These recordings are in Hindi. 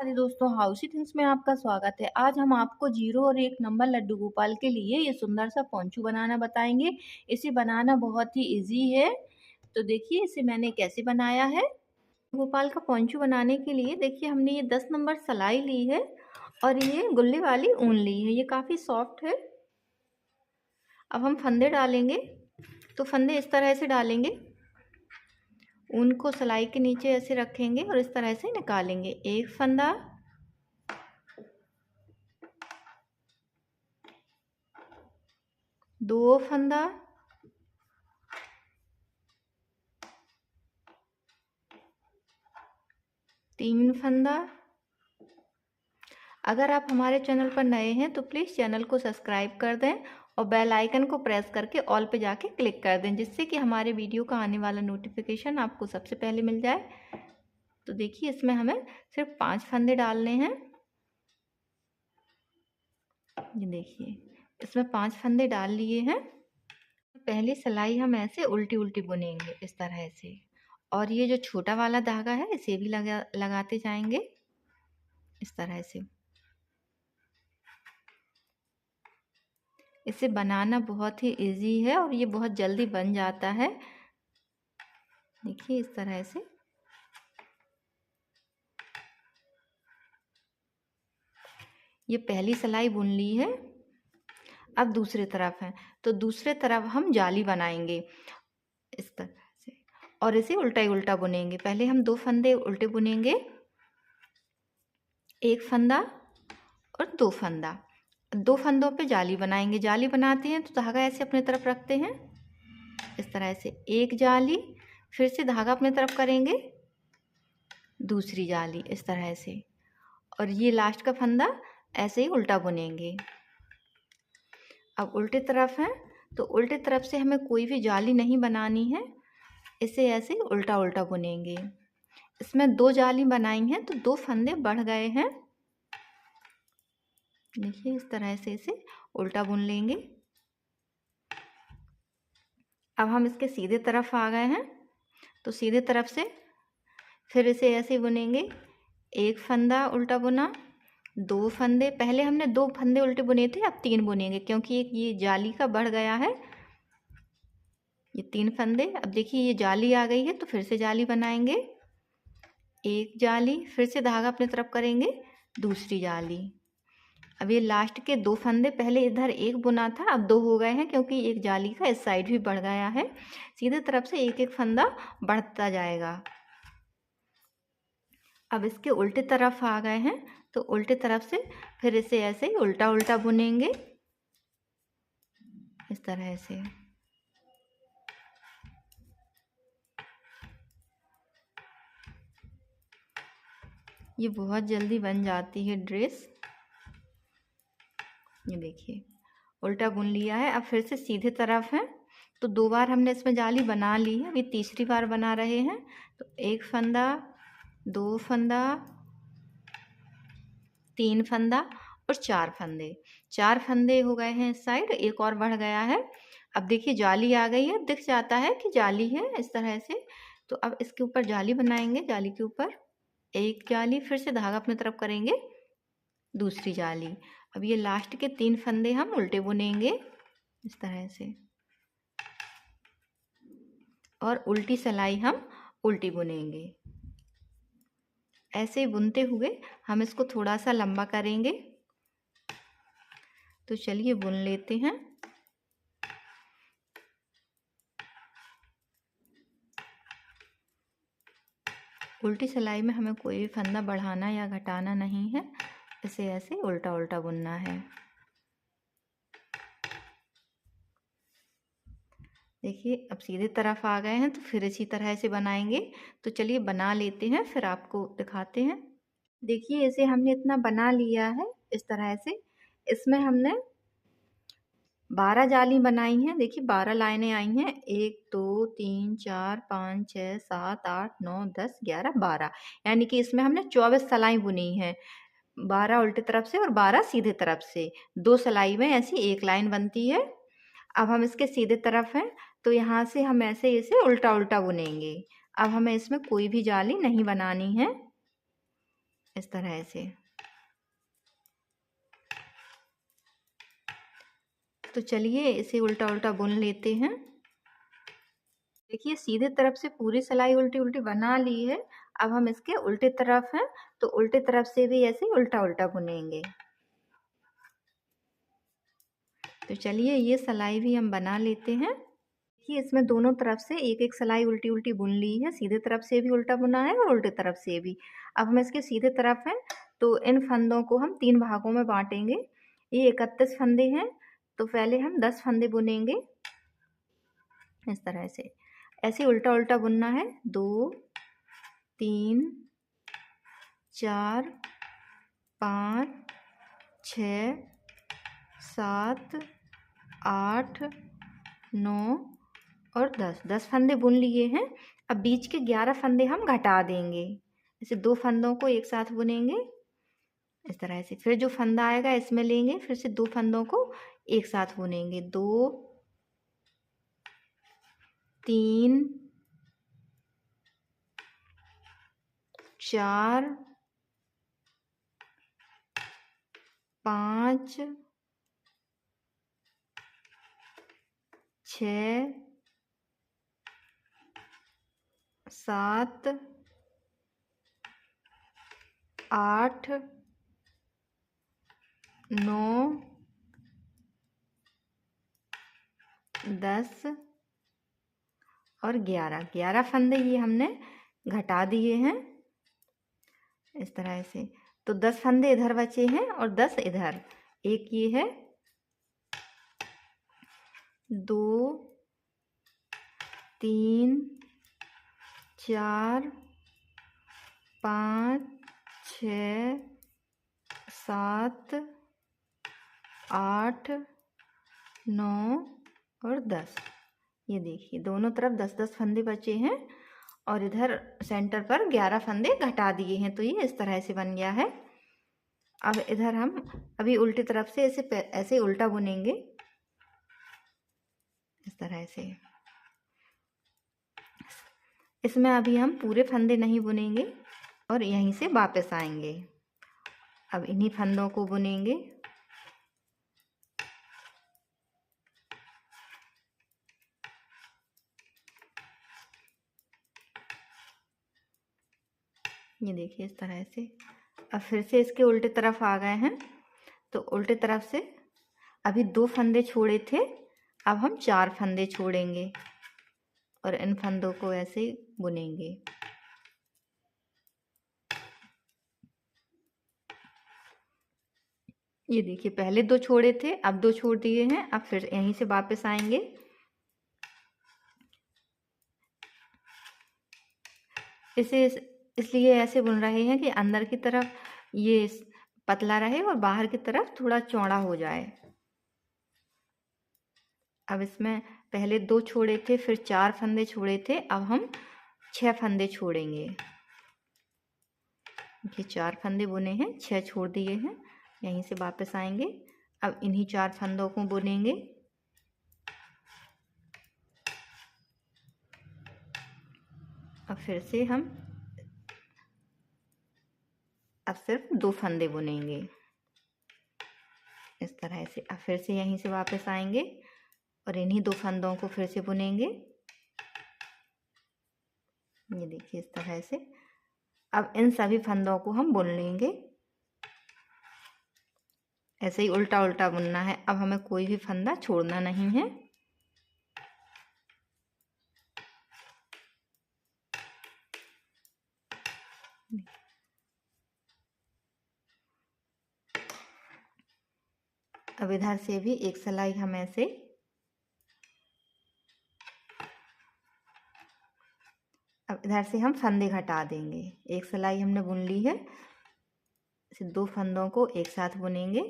राधे दोस्तों, हाउसी थिंग्स में आपका स्वागत है। आज हम आपको 0 और 1 नंबर लड्डू गोपाल के लिए ये सुंदर सा पोंचू बनाना बताएंगे। इसे बनाना बहुत ही इजी है। तो देखिए इसे मैंने कैसे बनाया है। गोपाल का पोंचू बनाने के लिए देखिए हमने ये 10 नंबर सलाई ली है और ये गुल्ले वाली ऊन ली है। ये काफ़ी सॉफ्ट है। अब हम फंदे डालेंगे। तो फंदे इस तरह से डालेंगे, ऊन को सलाई के नीचे ऐसे रखेंगे और इस तरह से निकालेंगे। एक फंदा, दो फंदा, तीन फंदा। अगर आप हमारे चैनल पर नए हैं तो प्लीज़ चैनल को सब्सक्राइब कर दें और बेल आइकन को प्रेस करके ऑल पे जाके क्लिक कर दें, जिससे कि हमारे वीडियो का आने वाला नोटिफिकेशन आपको सबसे पहले मिल जाए। तो देखिए इसमें हमें सिर्फ 5 फंदे डालने हैं। ये देखिए इसमें 5 फंदे डाल लिए हैं। पहली सिलाई हम ऐसे उल्टी उल्टी बुनेंगे इस तरह से, और ये जो छोटा वाला धागा है इसे भी लगाते जाएंगे इस तरह से। इसे बनाना बहुत ही इजी है और ये बहुत जल्दी बन जाता है। देखिए इस तरह से। ये पहली सिलाई बुन ली है। अब दूसरी तरफ है, तो दूसरे तरफ हम जाली बनाएंगे इस तरह से और इसे उल्टा ही उल्टा बुनेंगे। पहले हम 2 फंदे उल्टे बुनेंगे, एक फंदा और 2 फंदा। 2 फंदों पे जाली बनाएंगे। जाली बनाते हैं तो धागा ऐसे अपने तरफ रखते हैं इस तरह से, एक जाली, फिर से धागा अपने तरफ करेंगे, दूसरी जाली इस तरह से, और ये लास्ट का फंदा ऐसे ही उल्टा बुनेंगे। अब उल्टे तरफ है तो उल्टे तरफ से हमें कोई भी जाली नहीं बनानी है, इसे ऐसे उल्टा उल्टा बुनेंगे। इसमें 2 जाली बनाई हैं तो 2 फंदे बढ़ गए हैं। देखिए इस तरह से इसे उल्टा बुन लेंगे। अब हम इसके सीधे तरफ आ गए हैं, तो सीधे तरफ से फिर इसे ऐसे बुनेंगे। एक फंदा उल्टा बुना, 2 फंदे, पहले हमने 2 फंदे उल्टे बुने थे, अब 3 बुनेंगे क्योंकि एक ये जाली का बढ़ गया है। ये 3 फंदे। अब देखिए ये जाली आ गई है तो फिर से जाली बनाएंगे, एक जाली, फिर से धागा अपने तरफ करेंगे, दूसरी जाली। अब ये लास्ट के 2 फंदे, पहले इधर एक बुना था अब 2 हो गए हैं क्योंकि एक जाली का इस साइड भी बढ़ गया है। सीधे तरफ से एक एक फंदा बढ़ता जाएगा। अब इसके उल्टे तरफ आ गए हैं तो उल्टे तरफ से फिर इसे ऐसे ही उल्टा उल्टा बुनेंगे इस तरह से। ये बहुत जल्दी बन जाती है ड्रेस। ये देखिए उल्टा बुन लिया है। अब फिर से सीधे तरफ है तो 2 बार हमने इसमें जाली बना ली है, अभी तीसरी बार बना रहे हैं। तो एक फंदा, 2 फंदा, 3 फंदा और 4 फंदे। 4 फंदे हो गए हैं इस साइड, एक और बढ़ गया है। अब देखिए जाली आ गई है, दिख जाता है कि जाली है इस तरह से। तो अब इसके ऊपर जाली बनाएंगे, जाली के ऊपर एक जाली, फिर से धागा अपनी तरफ करेंगे, दूसरी जाली। अब ये लास्ट के 3 फंदे हम उल्टे बुनेंगे इस तरह से, और उल्टी सिलाई हम उल्टी बुनेंगे। ऐसे बुनते हुए हम इसको थोड़ा सा लंबा करेंगे। तो चलिए बुन लेते हैं। उल्टी सिलाई में हमें कोई भी फंदा बढ़ाना या घटाना नहीं है, इसे ऐसे उल्टा उल्टा बुनना है। देखिए अब सीधे तरफ आ गए हैं तो फिर इसी तरह से बनाएंगे। तो चलिए बना लेते हैं फिर आपको दिखाते हैं। देखिए इसे हमने इतना बना लिया है इस तरह से। इसमें हमने 12 जाली बनाई हैं। देखिए 12 लाइनें आई हैं, 1 2 3 4 5 6 7 8 9 10 11 12, यानी कि इसमें हमने 24 सिलाई बुनी है। 12 उल्टी तरफ से और 12 सीधे तरफ से, 2 सिलाई में ऐसी एक लाइन बनती है। अब हम इसके सीधे तरफ हैं तो यहाँ से हम ऐसे इसे उल्टा उल्टा बुनेंगे। अब हमें इसमें कोई भी जाली नहीं बनानी है। इस तरह से। तो चलिए इसे उल्टा उल्टा बुन लेते हैं। देखिए सीधे तरफ से पूरी सिलाई उल्टी उल्टी बना ली है। अब हम इसके उल्टे तरफ हैं तो उल्टे तरफ से भी ऐसे उल्टा उल्टा बुनेंगे। तो चलिए ये सिलाई भी हम बना लेते हैं। देखिए इसमें दोनों तरफ से एक एक सिलाई उल्टी उल्टी बुन ली है। सीधे तरफ से भी उल्टा बुना है और उल्टे तरफ से भी। अब हम इसके सीधे तरफ हैं तो इन फंदों को हम 3 भागों में बांटेंगे। ये 31 फंदे हैं तो पहले हम 10 फंदे बुनेंगे इस तरह से। ऐसे उल्टा उल्टा बुनना है। 2 3 4 5 6 7 8 9 और 10 फंदे बुन लिए हैं। अब बीच के 11 फंदे हम घटा देंगे। इसे 2 फंदों को एक साथ बुनेंगे इस तरह से। फिर जो फंदा आएगा इसमें लेंगे, फिर से 2 फंदों को एक साथ बुनेंगे। 2 3 4 5 6 7 8 9 10 और 11 फंदे ये हमने घटा दिए हैं इस तरह से। तो 10 फंदे इधर बचे हैं और 10 इधर। एक ये है, 2 3 4 5 6 7 8 9 और 10। ये देखिए दोनों तरफ 10-10 फंदे बचे हैं और इधर सेंटर पर 11 फंदे घटा दिए हैं। तो ये इस तरह से बन गया है। अब इधर हम अभी उल्टी तरफ से ऐसे उल्टा बुनेंगे इस तरह से। इसमें अभी हम पूरे फंदे नहीं बुनेंगे और यहीं से वापस आएंगे। अब इन्हीं फंदों को बुनेंगे। ये देखिए इस तरह से। अब फिर से इसके उल्टे तरफ आ गए हैं तो उल्टे तरफ से अभी 2 फंदे छोड़े थे, अब हम 4 फंदे छोड़ेंगे और इन फंदों को ऐसे बुनेंगे। ये देखिए पहले 2 छोड़े थे, अब 2 छोड़ दिए हैं। अब फिर यहीं से वापस आएंगे। इसे इसलिए ऐसे बुन रहे हैं कि अंदर की तरफ ये पतला रहे और बाहर की तरफ थोड़ा चौड़ा हो जाए। अब इसमें पहले 2 छोड़े थे, फिर 4 फंदे छोड़े थे, अब हम 6 फंदे छोड़ेंगे। ये 4 फंदे बुने हैं, 6 छोड़ दिए हैं। यहीं से वापस आएंगे। अब इन्हीं 4 फंदों को बुनेंगे। अब फिर से हम अब सिर्फ 2 फंदे बुनेंगे इस तरह से। अब फिर से यहीं से वापस आएंगे और इन्हीं 2 फंदों को फिर से बुनेंगे। ये देखिए इस तरह से। अब इन सभी फंदों को हम बुन लेंगे। ऐसे ही उल्टा उल्टा बुनना है। अब हमें कोई भी फंदा छोड़ना नहीं है। अब इधर से भी एक सिलाई हम ऐसे अब इधर से हम फंदे घटा देंगे। एक सिलाई हमने बुन ली है, इसे 2 फंदों को एक साथ बुनेंगे।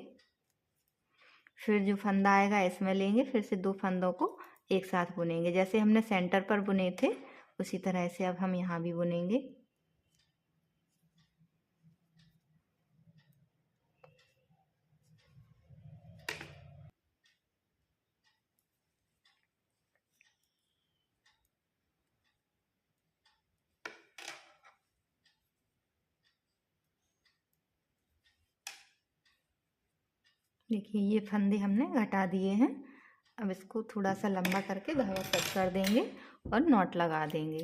फिर जो फंदा आएगा इसमें लेंगे, फिर से 2 फंदों को एक साथ बुनेंगे। जैसे हमने सेंटर पर बुने थे उसी तरह से अब हम यहाँ भी बुनेंगे। देखिए ये फंदे हमने घटा दिए हैं। अब इसको थोड़ा सा लंबा करके धागा कट कर देंगे और नॉट लगा देंगे।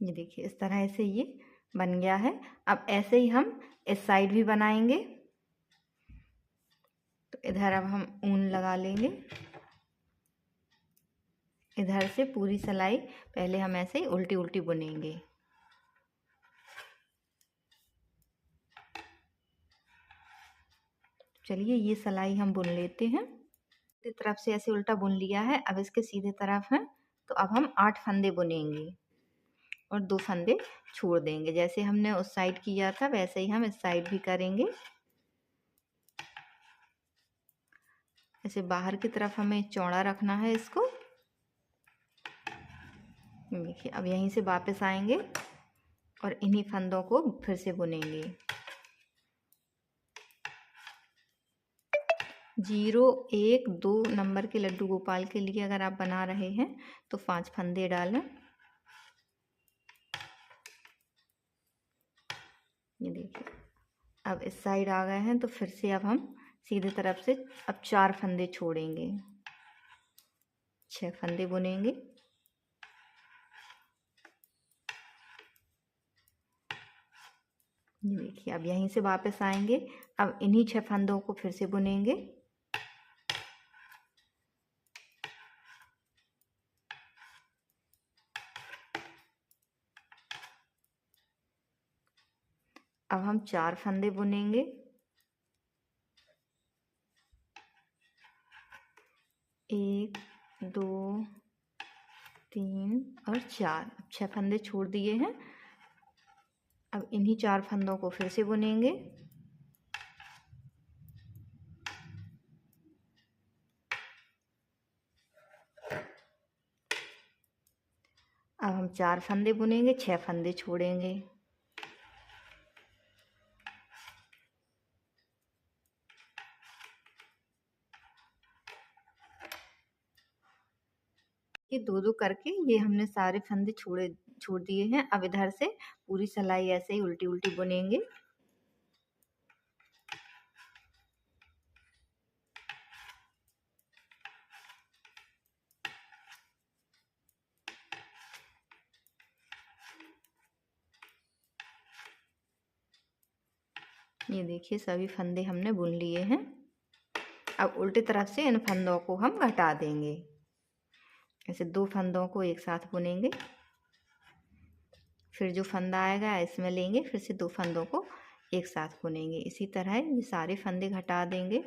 ये देखिए इस तरह से ये बन गया है। अब ऐसे ही हम इस साइड भी बनाएंगे। तो इधर अब हम ऊन लगा लेंगे। इधर से पूरी सिलाई पहले हम ऐसे ही उल्टी उल्टी बुनेंगे। चलिए ये सिलाई हम बुन लेते हैं। सीधी तरफ से ऐसे उल्टा बुन लिया है। अब इसके सीधे तरफ है तो अब हम 8 फंदे बुनेंगे और 2 फंदे छोड़ देंगे। जैसे हमने उस साइड किया था वैसे ही हम इस साइड भी करेंगे। ऐसे बाहर की तरफ हमें चौड़ा रखना है इसको। देखिए अब यहीं से वापस आएंगे और इन्हीं फंदों को फिर से बुनेंगे। 0 1 2 नंबर के लड्डू गोपाल के लिए अगर आप बना रहे हैं तो 5 फंदे डालें। ये देखिए अब इस साइड आ गए हैं तो फिर से अब हम सीधे तरफ से अब 4 फंदे छोड़ेंगे। 6 फंदे बुनेंगे। ये देखिए अब यहीं से वापस आएंगे। अब इन्हीं 6 फंदों को फिर से बुनेंगे। अब हम 4 फंदे बुनेंगे। 1 2 3 और 4। 6 फंदे छोड़ दिए हैं। अब इन्हीं 4 फंदों को फिर से बुनेंगे। अब हम 4 फंदे बुनेंगे, 6 फंदे छोड़ेंगे। ये 2-2 करके ये हमने सारे फंदे छोड़ दिए हैं। अब इधर से पूरी सिलाई ऐसे ही उल्टी उल्टी बुनेंगे। ये देखिए सभी फंदे हमने बुन लिए हैं। अब उल्टी तरफ से इन फंदों को हम घटा देंगे। ऐसे 2 फंदों को एक साथ बुनेंगे। फिर जो फंदा आएगा इसमें लेंगे, फिर से 2 फंदों को एक साथ बुनेंगे। इसी तरह ये सारे फंदे घटा देंगे।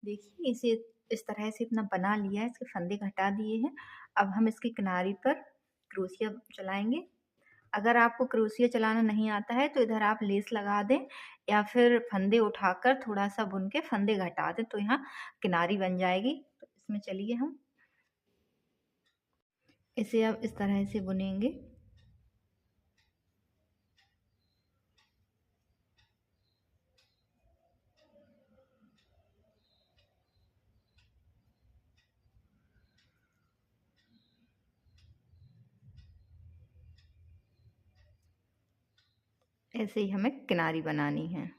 देखिए इसे इस तरह से इतना बना लिया है, इसके फंदे घटा दिए हैं। अब हम इसकी किनारी पर क्रोशिया चलाएंगे। अगर आपको क्रोशिया चलाना नहीं आता है तो इधर आप लेस लगा दें या फिर फंदे उठाकर थोड़ा सा बुन के फंदे घटा दें तो यहाँ किनारी बन जाएगी। तो इसमें चलिए हम इसे अब इस तरह से बुनेंगे। ऐसे ही हमें किनारी बनानी है।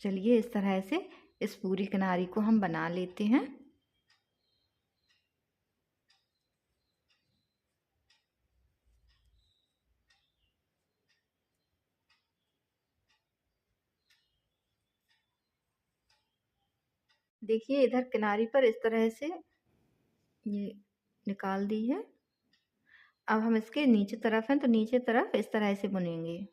चलिए इस तरह से इस पूरी किनारी को हम बना लेते हैं। देखिए इधर किनारी पर इस तरह से ये निकाल दी है। अब हम इसके नीचे तरफ हैं तो नीचे तरफ इस तरह से बुनेंगे।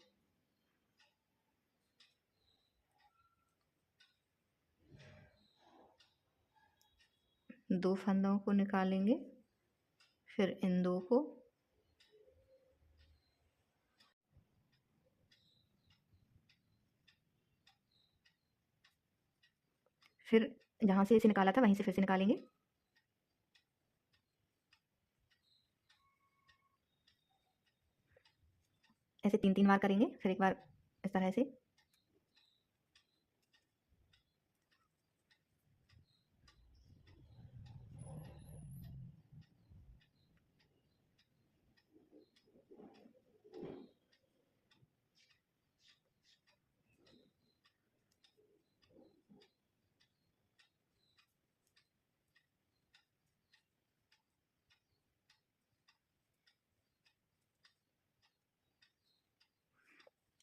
2 फंदों को निकालेंगे, फिर इन 2 को, फिर जहाँ से इसे निकाला था वहीं से फिर से निकालेंगे। ऐसे 3-3 बार करेंगे, फिर एक बार इस तरह से।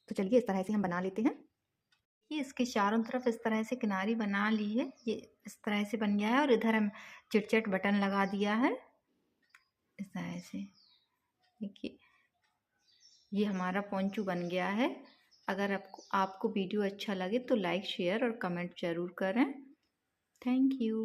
तो चलिए इस तरह से हम बना लेते हैं। ये इसके चारों तरफ इस तरह से किनारी बना ली है, ये इस तरह से बन गया है। और इधर हम चिट-चिट बटन लगा दिया है इस तरह से। देखिए ये हमारा पोंचू बन गया है। अगर आपको वीडियो अच्छा लगे तो लाइक शेयर और कमेंट ज़रूर करें। Thank you.